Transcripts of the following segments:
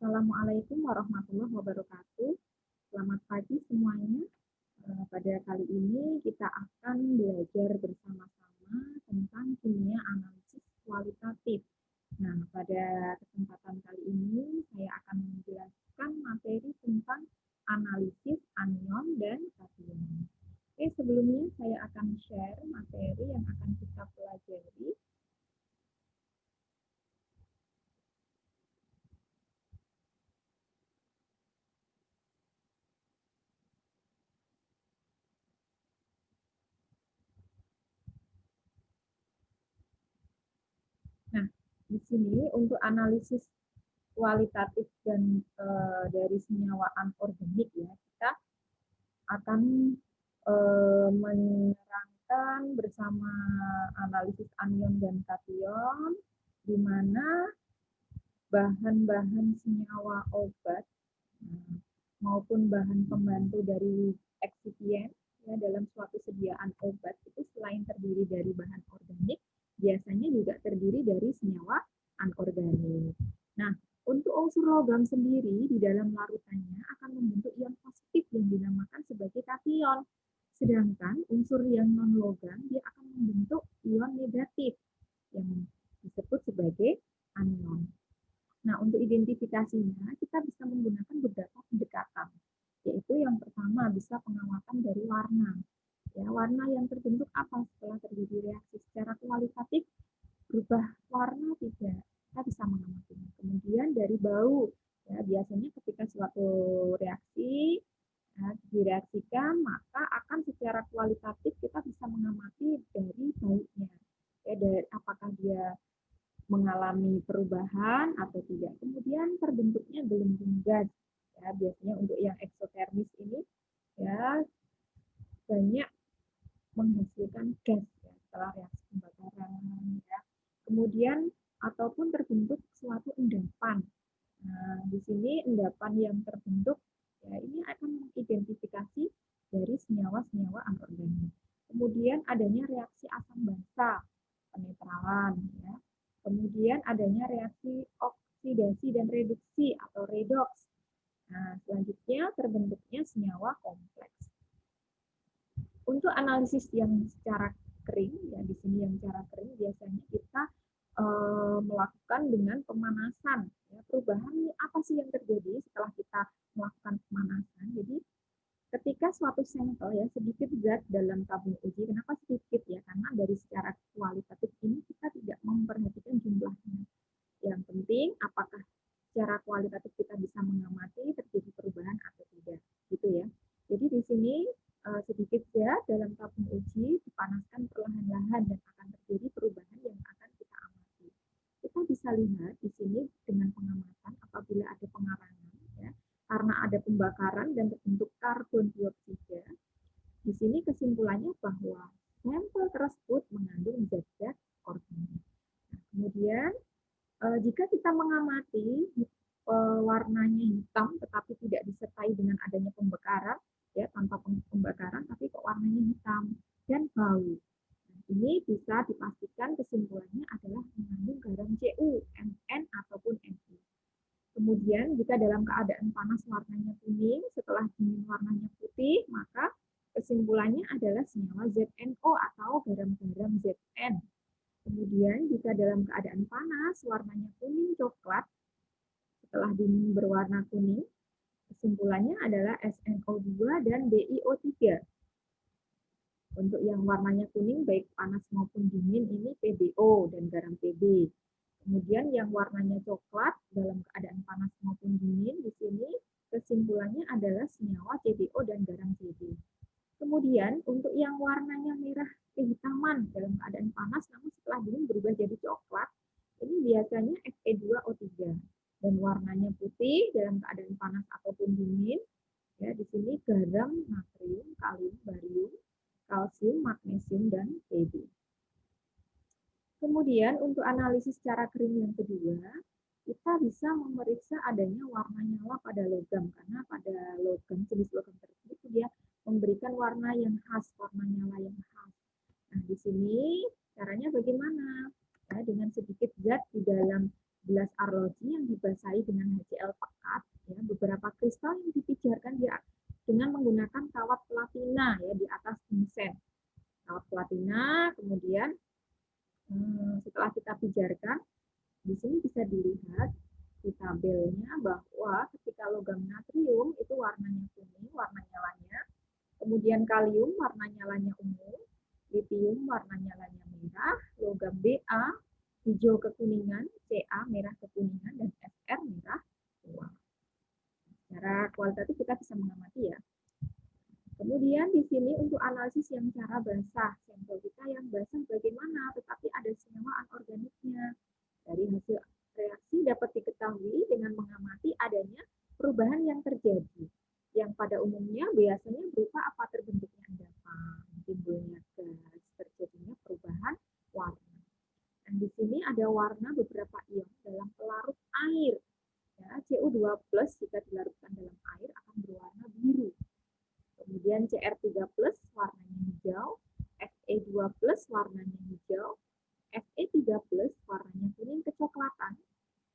Assalamualaikum warahmatullahi wabarakatuh. Selamat pagi semuanya. Pada kali ini kita akan belajar bersama-sama tentang kimia analisis kualitatif. Nah, pada kesempatan kali ini saya akan menjelaskan materi tentang analisis anion dan kation. Oke, sebelumnya saya akan share materi yang akan kita pelajari. Nah, di sini untuk analisis kualitatif dan dari senyawa anorganik ya, kita akan menerangkan bersama analisis anion dan kation, di mana bahan-bahan senyawa obat maupun bahan pembantu dari eksipien ya, dalam suatu sediaan obat itu selain terdiri dari bahan organik, biasanya juga terdiri dari senyawa anorganik. Nah, untuk unsur logam sendiri di dalam larutannya akan membentuk ion positif yang dinamakan sebagai kation. Sedangkan unsur yang non-logam dia akan membentuk ion negatif yang disebut sebagai anion. Nah, untuk identifikasinya kita bisa menggunakan beberapa pendekatan, yaitu yang pertama bisa pengamatan dari warna. Ya, warna yang terbentuk apa setelah terjadi reaksi secara kualitatif berubah warna tidak, kita bisa mengamatinya. Kemudian dari bau, ya biasanya ketika suatu reaksi direaksikan maka akan secara kualitatif kita bisa mengamati dari baunya. Ya, dari apakah dia mengalami perubahan atau tidak. Kemudian terbentuknya gelembung gas. Ya, biasanya untuk yang eksotermis ini ya banyak menghasilkan gas ya, setelah reaksi pembakaran ya. Kemudian ataupun terbentuk suatu endapan. Nah, di sini endapan yang terbentuk ya ini akan mengidentifikasi dari senyawa-senyawa anorganik. Kemudian adanya reaksi asam basa, penetralan ya. Kemudian adanya reaksi oksidasi dan reduksi atau redoks. Nah, selanjutnya terbentuknya senyawa kompleks. Untuk analisis yang secara kering, ya di sini yang secara kering biasanya kita melakukan dengan pemanasan. Ya, perubahan apa sih yang terjadi setelah kita melakukan pemanasan? Jadi ketika suatu sampel ya sedikit zat dalam tabung uji, kenapa sedikit ya? Karena dari secara kualitatif ini kita tidak memperhatikan jumlahnya. Yang penting apakah secara kualitatif kita bisa mengamati terjadi perubahan atau tidak, gitu ya. Jadi di sini sedikit zat dalam tabung uji dipanaskan perlahan-lahan dan akan terjadi perubahan yang akan kita amati. Kita bisa lihat di sini dengan pengamatan apabila ada pengarangan ya, karena ada pembakaran dan terbentuk karbon dioksida. Di sini kesimpulannya bahwa sampel tersebut mengandung zat-zat organik. Nah, kemudian jika kita mengamati warnanya hitam tetapi tidak disertai dengan adanya pembakaran, ya tanpa pembakaran tapi kok warnanya hitam dan bau. Nah, ini bisa dipastikan kesimpulannya adalah mengandung garam Cu, Mn ataupun Ni. Kemudian jika dalam keadaan panas warnanya kuning, setelah dingin warnanya putih, maka kesimpulannya adalah senyawa ZNO atau garam-garam Zn. Kemudian jika dalam keadaan panas warnanya kuning coklat, setelah dingin berwarna kuning, kesimpulannya adalah SNO2 dan BiO3. Untuk yang warnanya kuning baik panas maupun dingin ini PbO dan garam Pb. Kemudian yang warnanya coklat dalam keadaan panas maupun dingin di sini kesimpulannya adalah senyawa CbO dan garam Cb. Kemudian untuk yang warnanya merah kehitaman dalam keadaan panas namun setelah dingin berubah jadi coklat, ini biasanya Fe2O3 dan warnanya putih dalam keadaan panas ataupun dingin. Ya, di sini garam, natrium, kalium, barium, kalsium, magnesium dan Pb. Kemudian untuk analisis secara kering yang kedua, kita bisa memeriksa adanya warna nyala pada logam karena pada logam jenis logam tersebut dia memberikan warna yang khas, warna nyala yang khas. Nah, di sini caranya bagaimana? Ya, dengan sedikit zat di dalam gelas arloji yang dibasahi dengan HCl pekat beberapa kristal yang dipijarkan dengan menggunakan kawat platina ya di atas ginseng. Kawat platina, kemudian setelah kita pijarkan, di sini bisa dilihat di tabelnya bahwa ketika logam natrium itu warnanya kuning, warna nyalanya, kemudian kalium warna nyalanya ungu, litium warna nyalanya merah, logam Ba hijau kekuningan, Ca merah kekuningan, dan Fr merah tua. Secara kualitatif kita bisa mengamati ya. Kemudian di sini untuk analisis yang cara basah, sampel kita yang basah bagaimana, tetapi ada senyawa anorganiknya. Dari hasil reaksi dapat diketahui dengan mengamati adanya perubahan yang terjadi, yang pada umumnya biasanya berupa apa, terbentuknya endapan, timbulnya gas, terjadinya perubahan warna. Dan di sini ada warna beberapa ion dalam pelarut air. Ya, Cu2+ jika dilarutkan dalam air akan berwarna biru. Kemudian Cr3+ warnanya hijau, Fe2+ warnanya hijau, Fe3+ warnanya kuning kecoklatan,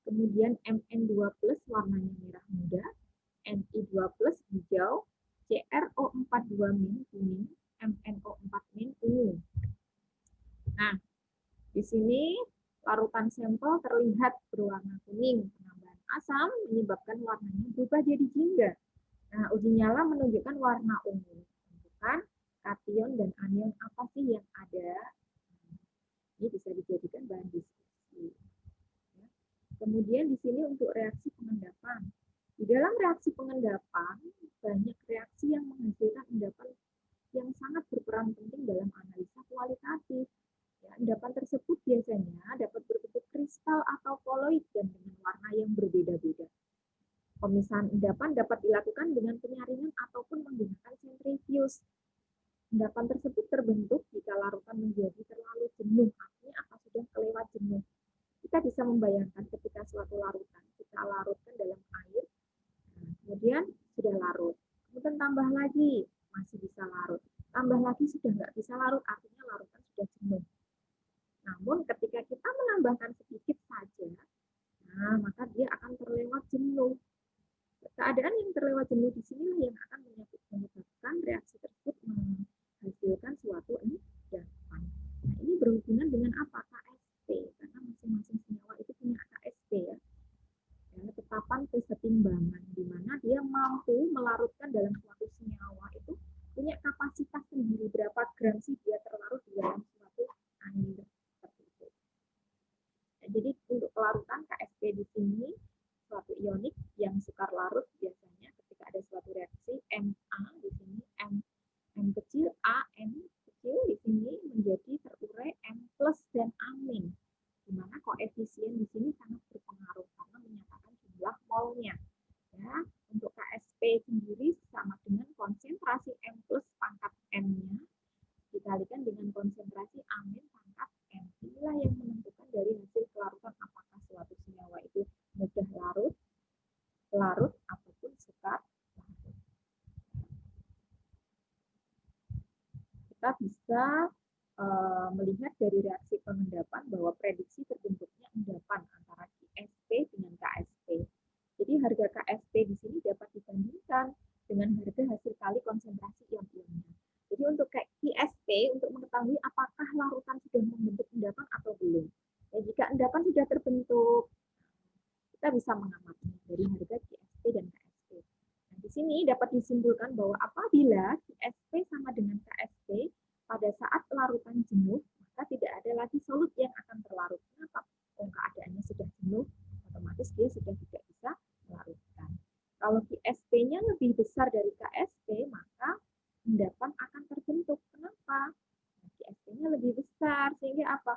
kemudian Mn2+ warnanya merah muda, Ni2+ hijau, CrO42- kuning, MnO4- ungu. Nah, di sini larutan sampel terlihat berwarna kuning. Penambahan asam menyebabkan warnanya berubah jadi jingga. Nah, uji nyala menunjukkan warna ungu. Menunjukkan kation dan anion apa sih yang ada. Ini bisa dijadikan bahan diskusi. Kemudian di sini untuk reaksi pengendapan. Di dalam reaksi pengendapan, banyak reaksi yang menghasilkan endapan yang sangat berperan penting dalam analisa kualitatif. Ya, endapan tersebut biasanya dapat berbentuk kristal atau koloid dan dengan warna yang berbeda-beda. Pemisahan endapan dapat dilakukan dengan penyaringan ataupun menggunakan sentrifuge. Endapan tersebut terbentuk jika larutan menjadi terlalu jenuh, artinya apa, sudah kelewat jenuh. Kita bisa membayangkan ketika suatu larutan kita larutkan dalam air, kemudian sudah larut, kemudian tambah lagi masih bisa larut, tambah lagi sudah nggak bisa larut, artinya larutan sudah jenuh. Namun ketika kita menambahkan sedikit saja, nah maka dia akan terlewat jenuh. Keadaan yang terlewat jenuh di sini yang akan menyebabkan reaksi tersebut menghasilkan suatu endapan. Nah, ini berhubungan dengan apa? KSP, karena masing-masing senyawa itu punya KSP ya. Ketetapan kesetimbangan, di mana dia mampu melarutkan dalam suatu senyawa itu punya kapasitas sendiri, berapa gram sih dia terlarut di dalam suatu air seperti itu. Nah, jadi untuk pelarutan KSP di sini suatu ionik yang sukar larut biasanya ketika ada suatu reaksi Ma di sini M kecil, A, N kecil di sini menjadi terurai M+ dan amin. Di mana koefisien di sini sangat berpengaruh karena menyatakan jumlah molnya. Ya, untuk KSP sendiri sama dengan konsentrasi M+ pangkat M-nya dikalikan dengan konsentrasi amin pangkat M. Inilah yang menentukan dari hasil kelarutan apakah suatu senyawa itu mudah larut ataupun sukar larut. Kita bisa melihat dari reaksi pengendapan bahwa prediksi terbentuknya endapan antara KSP dengan KSP. Jadi harga KSP di sini dapat dibandingkan dengan harga hasil kali konsentrasi ion-ionnya. Jadi untuk KSP, untuk mengetahui apakah larutan sudah membentuk endapan atau belum. Ya, jika endapan sudah terbentuk, kita bisa mengamati dari harga KSP dan KSP. Nah, di sini dapat disimpulkan bahwa apabila KSP sama dengan KSP pada saat larutan jenuh, maka tidak ada lagi solut yang akan terlarut. Kenapa? Keadaannya sudah jenuh, otomatis dia sudah tidak bisa melarutkan. Kalau KSP-nya lebih besar dari KSP, maka endapan akan terbentuk. Kenapa? Nah, KSP-nya lebih besar, sehingga apa?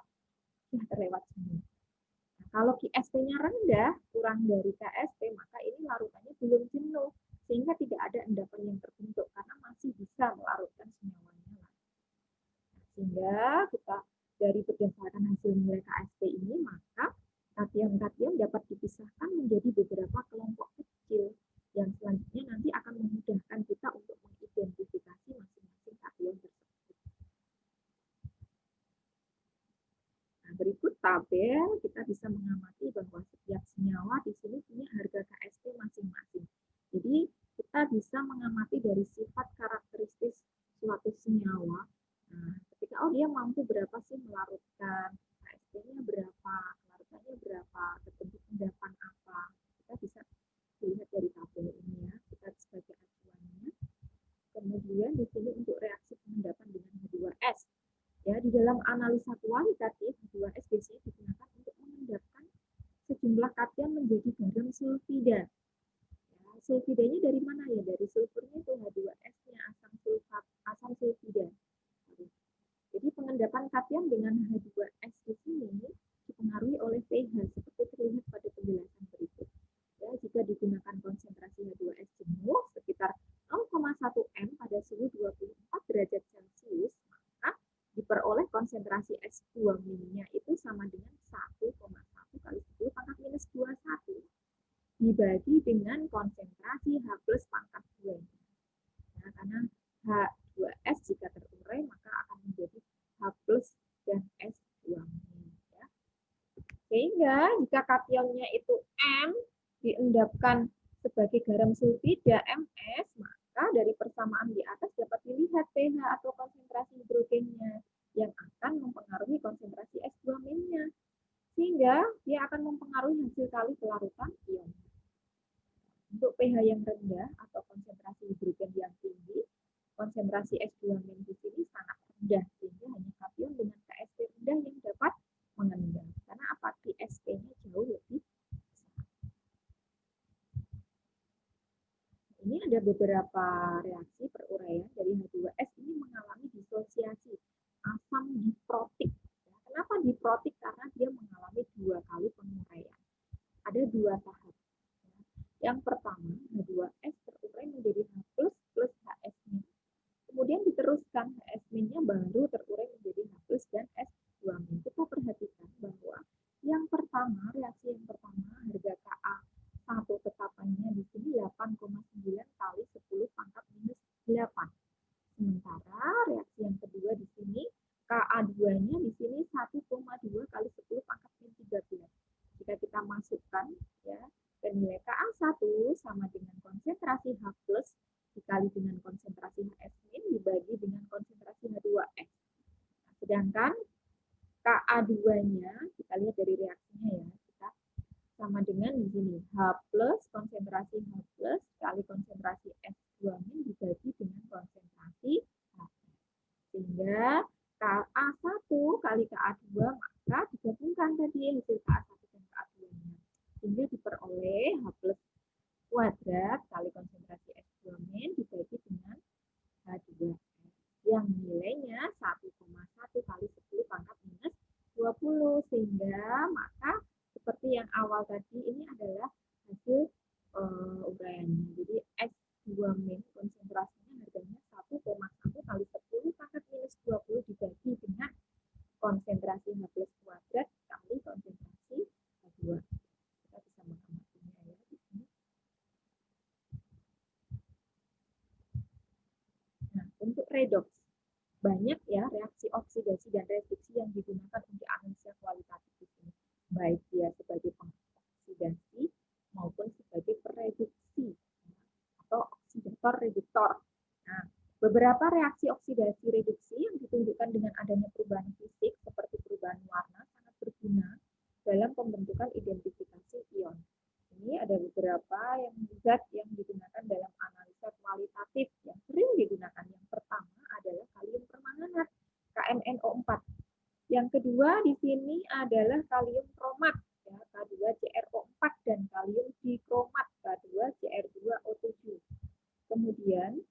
Sudah terlewat jenuh. Nah, kalau KSP-nya rendah, kurang dari KSP, maka ini larutannya belum jenuh, sehingga tidak ada endapan yang terbentuk, karena masih bisa melarutkan senyawanya. Nah, sehingga kita dari berdasarkan hasil nilai KSP ini, maka kation-kation dapat dipisahkan menjadi beberapa kelompok kecil yang selanjutnya nanti akan memudahkan kita untuk mengidentifikasi masing-masing kation tersebut. Nah, berikut tabel kita bisa mengamati bahwa setiap senyawa di sini punya harga KSP masing-masing. Di mengamati dari sifat karakteristik suatu senyawa. Nah, ketika dia mampu berapa sih melarutkan, KSP-nya berapa, kelarutannya berapa, terbentuk endapan apa, kita bisa lihat dari tabel ini ya, kita sebagai acuannya. Kemudian di sini untuk reaksi pengendapan dengan H2S. Ya, di dalam analisa kualitatif, H2S biasanya digunakan untuk mengendapkan sejumlah kation menjadi garam sulfida. Ya, sulfidanya dari mana ya? Dari sulfurnya itu H2S-nya, asam sulfida. Jadi pengendapan kation dengan H2S di sini dipengaruhi oleh pH seperti terlihat pada penjelasan berikut. Ya, jika digunakan konsentrasi H2S jenuh sekitar 0,1 m pada suhu 24 derajat Celcius, maka diperoleh konsentrasi S2-nya itu sama dengan 1,1 kali 10 pangkat minus 21 dibagi dengan konsentrasi H plus pangkat 2. Nah, karena H2S jika terurai maka akan menjadi H plus dan S2. Ya. Sehingga jika kationnya itu M diendapkan sebagai garam sulfida MS, maka dari persamaan di atas dapat dilihat pH atau konsentrasi hidrogennya yang akan mempengaruhi konsentrasi S2-nya. Sehingga dia akan mempengaruhi hasil kali kelarutan ion. Untuk pH yang rendah atau konsentrasi hidrogen yang tinggi, konsentrasi S2- di sini sangat rendah, sehingga hanya kation dengan KSP rendah yang dapat mengendap. Karena apa? KSP-nya jauh lebih besar. Ini ada beberapa reaksi peruraian dari H2S ini mengalami disosiasi asam diprotik. Kenapa diprotik? Karena dia mengalami 2 kali penguraian. Ada 2 tahap. Yang pertama, H2S terurai menjadi H plus plus HS-. Kemudian diteruskan HS-nya baru terurai menjadi H plus dan S2-. Kita perhatikan bahwa yang pertama, reaksi yang pertama, harga Ka1 tetapannya di sini 8,9 kali 10 pangkat minus 8. Sementara reaksi yang kedua di sini, Ka2-nya di sini 1,2 kali 10 pangkat minus 13. Jika kita masukkan ya, dan nilai Ka1 sama dengan konsentrasi H plus dikali dengan konsentrasi HS- dibagi dengan konsentrasi H2S. Nah, sedangkan Ka2-nya, kita lihat dari reaksinya ya, kita sama dengan di sini H plus konsentrasi H plus kali konsentrasi S2- dibagi dengan konsentrasi H. Sehingga Ka1 kali Ka2 maka digabungkan tadi hasil Ka1 dan Ka2-nya. Sehingga diperoleh H plus kuadrat kali konsentrasi S2- dibagi dengan H2S yang nilainya 1,1 kali 10 pangkat minus 20. Sehingga maka seperti yang awal tadi ini adalah hasil uraiannya. Jadi S2- konsentrasinya harganya 1,1 kali 10 pangkat minus 20 dibagi dengan konsentrasi H plus kuadrat kali konsentrasi H2. Kita bisa mengamatinya ya di sini. Nah, untuk redox, banyak ya reaksi oksidasi dan reduksi yang digunakan untuk analisa kualitatif di sini. Baik dia sebagai pengoksidasi maupun sebagai pereduksi atau oksidator reduktor. Nah, beberapa reaksi oksidasi reduksi yang ditunjukkan dengan adanya perubahan fisik seperti perubahan warna sangat berguna dalam pembentukan identifikasi ion. Ini ada beberapa zat yang digunakan dalam analisa kualitatif yang sering digunakan. Yang pertama adalah kalium permanganat, KMNO4. Yang kedua di sini adalah kalium kromat, ya, K2CrO4 dan kalium dikromat, K2Cr2O7. Kemudian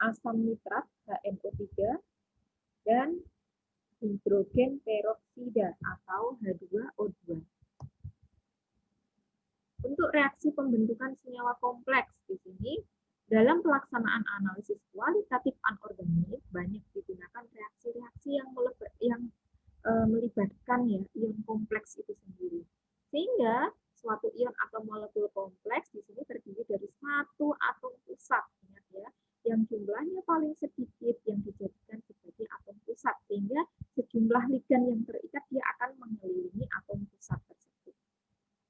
asam nitrat, HNO3, dan hidrogen peroksida atau H2O2. Untuk reaksi pembentukan senyawa kompleks di sini, dalam pelaksanaan analisis kualitatif anorganik banyak digunakan reaksi-reaksi yang melibatkan ya ion kompleks itu sendiri. Sehingga suatu ion atau molekul kompleks di sini terdiri dari satu atom pusat, ingat ya, yang jumlahnya paling sedikit yang dijadikan sebagai atom pusat, sehingga sejumlah ligan yang terikat dia akan mengelilingi atom pusat tersebut.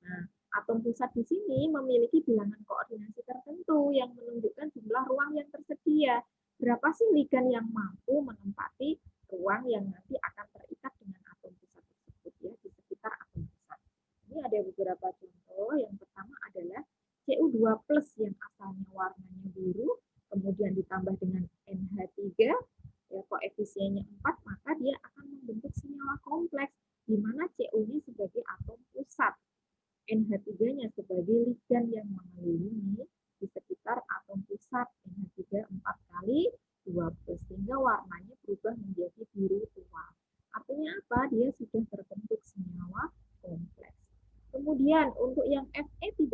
Nah, atom pusat di sini memiliki bilangan koordinasi tertentu yang menunjukkan jumlah ruang yang tersedia. Berapa sih ligan yang mampu menempati ruang yang nanti akan terikat dengan atom pusat tersebut ya di sekitar atom pusat. Ini ada beberapa contoh. Yang pertama adalah Cu2+ yang asalnya warnanya biru, kemudian ditambah dengan NH3, ya, koefisiennya 4, maka dia akan membentuk senyawa kompleks, di mana Cu-nya sebagai atom pusat, NH3-nya sebagai ligan yang mengelilingi di sekitar atom pusat, NH3 4 kali 2+, sehingga warnanya berubah menjadi biru tua. Artinya apa? Dia sudah terbentuk senyawa kompleks. Kemudian untuk yang Fe3+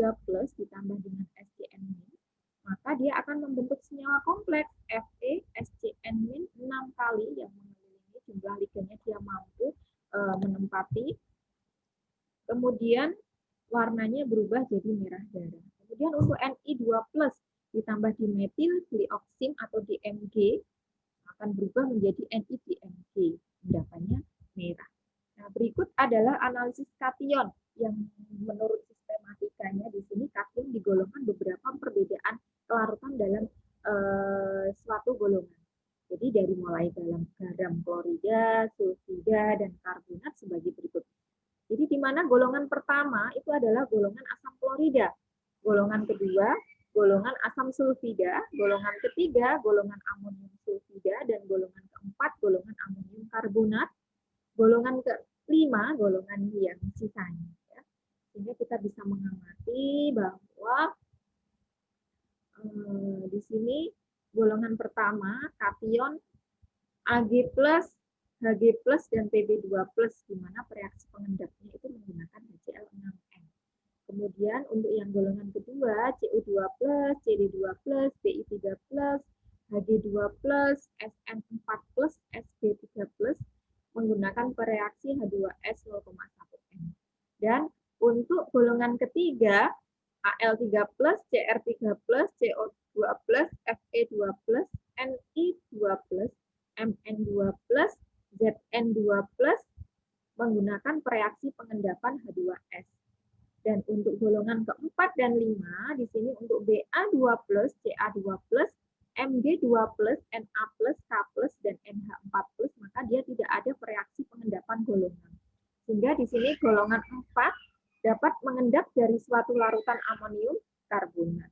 ditambah dengan SCN-, maka dia akan membentuk senyawa kompleks Fe SCN- 6 kali yang mengelilingi jumlah ligannya dia mampu menempati. Kemudian warnanya berubah jadi merah darah. Kemudian untuk Ni2+ ditambah dimetil glioksim atau DMG akan berubah menjadi NiDMG, endapannya merah. Nah, berikut adalah analisis kation yang menurut sistematikanya di sini kation digolongkan beberapa perbedaan kelarutan dalam suatu golongan. Jadi dari mulai dalam garam klorida, sulfida, dan karbonat sebagai berikut. Jadi di mana golongan pertama itu adalah golongan asam klorida, golongan kedua golongan asam sulfida, golongan ketiga golongan amonium sulfida, dan golongan keempat golongan amonium karbonat, golongan kelima golongan yang sisanya. Ya. Sehingga kita bisa mengamati bahwa di sini golongan pertama kation Ag+, Hg+, dan Pb2+, di mana reaksi pengendapnya itu menggunakan HCl6n. Kemudian untuk yang golongan kedua, Cu2+, Cd2+, Bi3+, Hg2+, Sn4+, Sb3+, menggunakan reaksi H2S 0,1n. Dan untuk golongan ketiga, Al3+, Cr3+, CO2+, Fe2+, Ni2+, Mn2+, Zn2+, menggunakan reaksi pengendapan H2S. Dan untuk golongan keempat dan 5, di sini untuk Ba2+, Ca2+, Mg2+, Na+, K+, dan NH4+, maka dia tidak ada reaksi pengendapan golongan. Sehingga di sini golongan 4 dapat mengendap dari suatu larutan amonium karbonat.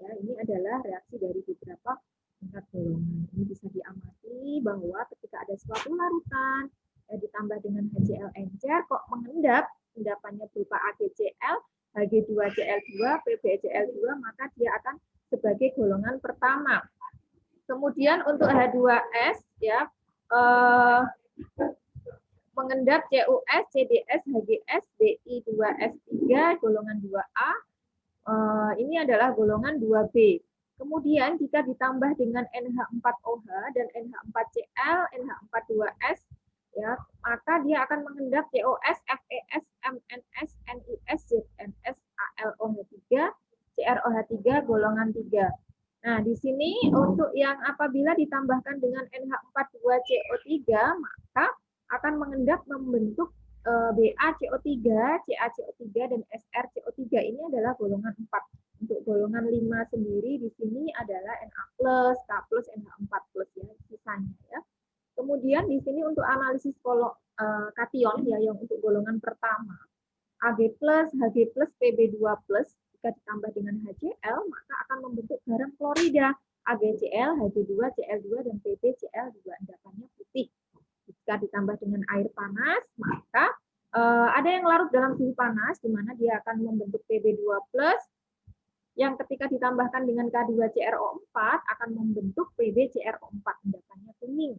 Ya, ini adalah reaksi dari beberapa tingkat golongan. Ini bisa diamati bahwa ketika ada suatu larutan ditambah dengan HCl encer kok mengendap, endapannya berupa AgCl, Hg2Cl2, PbCl2, maka dia akan sebagai golongan pertama. Kemudian untuk H2S ya mengendap CuS, CdS, HgS, Bi2S3 golongan 2A. Ini adalah golongan 2B. Kemudian jika ditambah dengan NH4OH dan NH4Cl, NH42S, ya, maka dia akan mengendap COS, FeS, MnS, NiS, ZnS, AlOH3, CrOH3 golongan 3. Nah, di sini untuk yang apabila ditambahkan dengan NH42CO3, maka akan mengendap membentuk BaCO3, CaCO3, dan SrCO3. Ini adalah golongan 4. Untuk golongan 5 sendiri di sini adalah Na+, K+, NH4+, ya, sisanya ya. Kemudian di sini untuk analisis kation ya yang untuk golongan pertama, Ag+, Hg+, Pb2+, jika ditambah dengan HCl, maka akan membentuk garam klorida, AgCl, Hg2, Cl2, dan PbCl2, endapannya putih. Jika ditambah dengan air panas, maka ada yang larut dalam suhu panas, di mana dia akan membentuk Pb2+, yang ketika ditambahkan dengan K2CrO4 akan membentuk PbCrO4, endapannya kuning.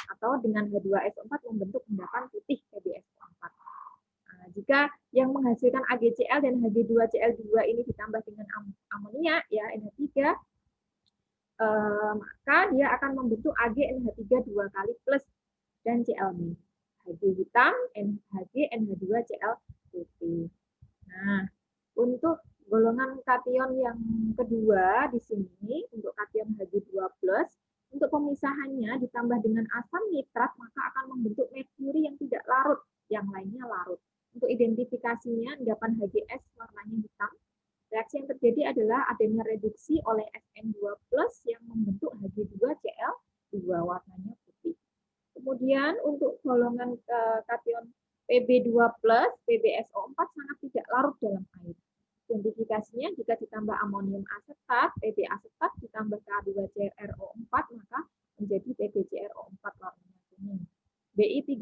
Atau dengan H2SO4 membentuk endapan putih PbSO4. Nah, jika yang menghasilkan AgCl dan Hg2Cl2 ini ditambah dengan amonia, ya NH3, maka dia akan membentuk AgNH3 2 kali plus dan Cl-. Hg hitam, Hg, NH2Cl putih. Nah, untuk golongan kation yang kedua di sini, untuk kation Hg2+, untuk pemisahannya ditambah dengan asam nitrat, maka akan membentuk merkuri yang tidak larut, yang lainnya larut. Untuk identifikasinya, endapan HGS warnanya hitam. Reaksi yang terjadi adalah adanya reduksi oleh Sn2+ yang membentuk Hg2Cl2 warnanya putih. Kemudian untuk golongan kation Pb2+, PbSO4 sangat tidak larut dalam air. Identifikasinya jika ditambah amonium asetat, Pb asetat ditambah K2CrO4 maka menjadi PbCrO4 warnanya kuning. Bi3+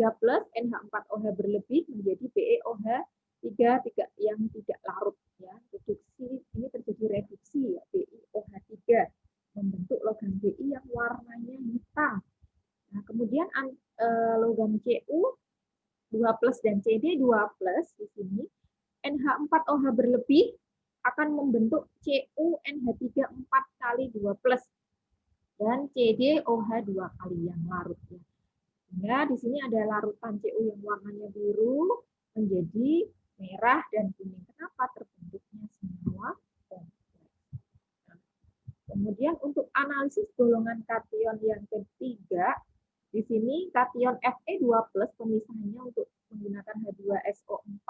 NH4OH berlebih menjadi BeOH3 yang tidak larut ya. Reduksi ini terjadi reduksi ya, BiOH3 membentuk logam Bi yang warnanya hitam. Nah, kemudian logam Cu2+ dan Cd2+ di sini NH4OH berlebih akan membentuk CuNH3 4 kali 2+ dan CdOH 2 kali yang larut ya. Sehingga di sini ada larutan Cu yang warnanya biru menjadi merah dan kuning. Kenapa? Terbentuknya senyawa kompleks. Nah, kemudian untuk analisis golongan kation yang ketiga, di sini kation Fe2+ pemisahannya untuk menggunakan H2SO4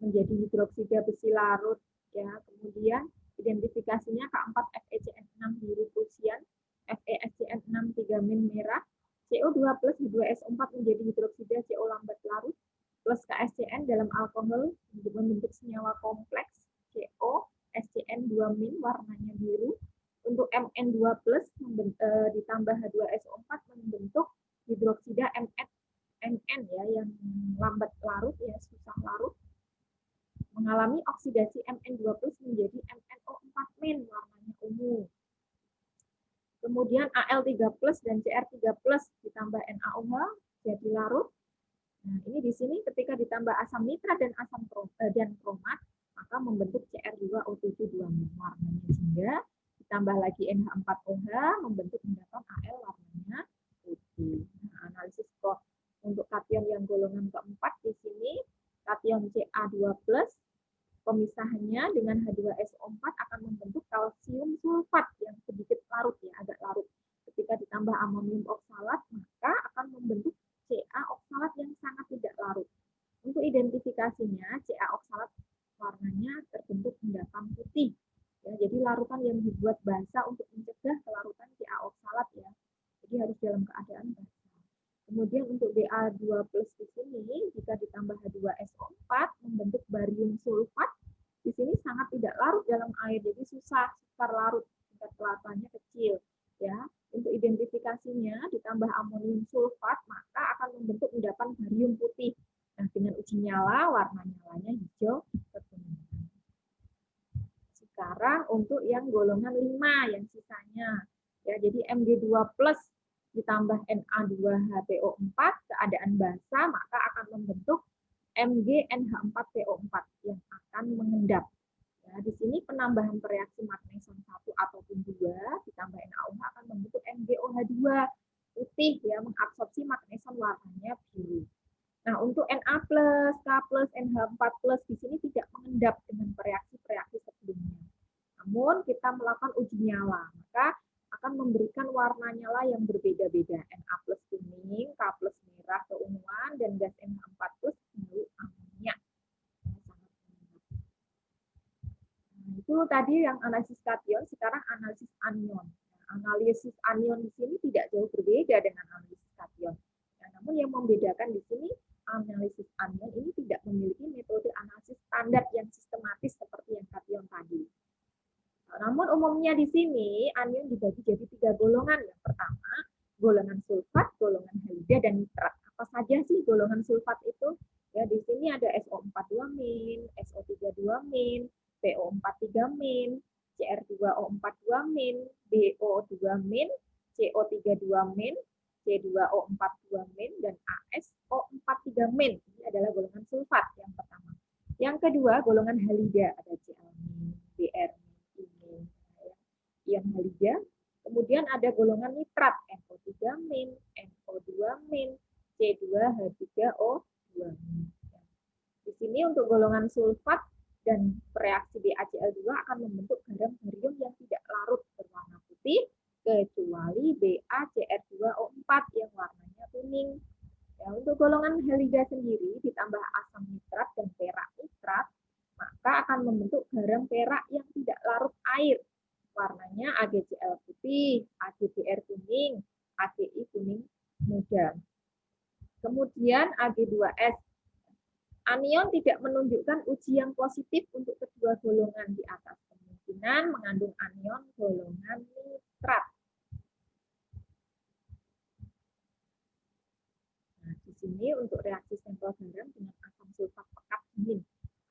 menjadi hidroksida besi larut ya. Kemudian identifikasinya K4FeCN6 biru fusian, FeSCN6 3- merah, CO2+ H2SO4 menjadi hidroksida CO lambat larut plus KSCN dalam alkohol membentuk senyawa kompleks CO SCN2- warnanya biru. Untuk Mn2+ ditambah H2SO4 membentuk hidroksida Mn ya yang lambat larut ya, susah larut, mengalami oksidasi Mn2+ menjadi MnO4- warnanya ungu. Kemudian Al3+ dan Cr3+ ditambah NaOH jadi larut. Nah, ini di sini ketika ditambah asam nitrat dan asam kromat, maka membentuk Cr2O7 warnanya jingga, ditambah lagi NH4OH membentuk endapan Al warnanya putih. Nah, analisis kok untuk kation yang golongan keempat di sini kation Ca2+ pemisahannya dengan H2SO4 akan membentuk kalsium sulfat yang sedikit larut ya, agak larut. Ketika ditambah amonium oksalat maka akan membentuk Ca oksalat yang sangat tidak larut. Untuk identifikasinya Ca oksalat warnanya terbentuk endapan putih. Ya, jadi larutan yang dibuat basah untuk mencegah kelarutan Ca oksalat ya. Jadi harus dalam keadaan basah. Kemudian untuk Ba2+ di sini jika ditambah H2SO4 membentuk barium sulfat. Di sini sangat tidak larut dalam air, jadi susah sukar larut, tingkat kelarutannya kecil ya. Untuk identifikasinya ditambah amonium sulfat maka akan membentuk endapan barium putih. Nah, dengan uji nyala warna nyalanya hijau kekuningan. Sekarang untuk yang golongan 5 yang sisanya ya, jadi Mg2+ ditambah Na2HPO4 keadaan basah maka akan membentuk MgNH4PO4 yang akan mengendap. Ya, di sini penambahan pereaksi magnesium 1 ataupun 2 ditambah NaOH akan membentuk MgOH2 putih ya, mengabsorpsi magnesium warnanya biru. Nah, untuk Na+, K+, NH4+ di sini tidak mengendap dengan reaksi-reaksi sebelumnya. Namun kita melakukan uji nyala, maka akan memberikan warna nyala yang berbeda-beda. Na+ kuning, K+ merah keunguan, dan gas NH4+ bau amonia. Nah, itu tadi yang analisis kation, sekarang analisis anion. Nah, analisis anion di sini tidak jauh berbeda dengan analisis kation. Nah, namun yang membedakan di sini analisis anion ini tidak memiliki metode analisis standar yang sistematis seperti yang kation tadi. Namun umumnya di sini anion dibagi jadi 3 golongan. Yang pertama, golongan sulfat, golongan halida, dan nitrat. Apa saja sih golongan sulfat itu? Ya, di sini ada SO42-, SO32-, PO43-, CR2O42-, BO2-, CO32-, C2O42-, dan ASO43-. Ini adalah golongan sulfat yang pertama. Yang kedua, golongan halida, ada Cl-, Br-, yang halida. Kemudian ada golongan nitrat, NO3-, NO2-, C2H3O2-. Di sini untuk golongan sulfat dan reaksi BaCl2 akan membentuk garam barium yang tidak larut berwarna putih kecuali BaCr2O4 yang warnanya kuning. Ya, untuk golongan halida sendiri ditambah asam nitrat dan perak nitrat, maka akan membentuk garam perak yang tidak larut air. Warnanya AgCl putih, AgBr kuning, AgI kuning muda. Kemudian Ag2S. Anion tidak menunjukkan uji yang positif untuk kedua golongan di atas. Kemungkinan mengandung anion golongan nitrat. Nah, di sini untuk reaksi sampel garam dengan asam sulfat pekat dingin.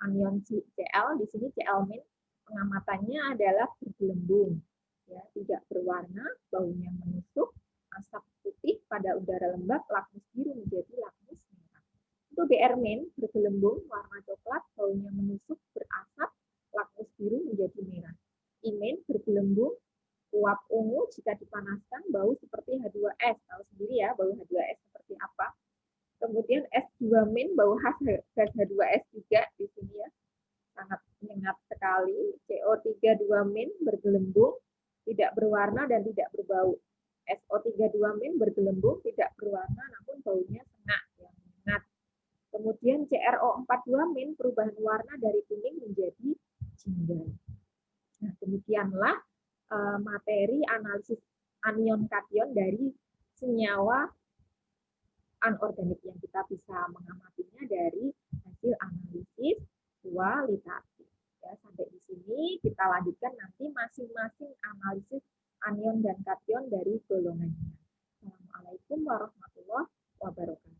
Anion Cl, di sini Cl-, pengamatannya adalah bergelembung, ya, tidak berwarna, baunya menusuk, asap putih pada udara lembab, lakmus biru menjadi lakmus merah. Untuk Br-, bergelembung, warna coklat, baunya menusuk, berasap, lakmus biru menjadi merah. I-, bergelembung, uap ungu jika dipanaskan, bau seperti H2S. Tahu sendiri ya, bau H2S seperti apa. Kemudian S2-, bau khas gas H2S juga di sini ya. Sangat menyengat sekali. CO3-2- bergelembung, tidak berwarna dan tidak berbau. SO3-2- bergelembung, tidak berwarna namun baunya sengat yang menyengat. Kemudian CrO4-2- perubahan warna dari kuning menjadi jingga. Nah, demikianlah materi analisis anion kation dari senyawa anorganik yang kita bisa mengamatinya dari hasil analisis kualitatif. Ya, sampai di sini kita lanjutkan nanti masing-masing analisis anion dan kation dari golongannya. Assalamualaikum warahmatullahi wabarakatuh.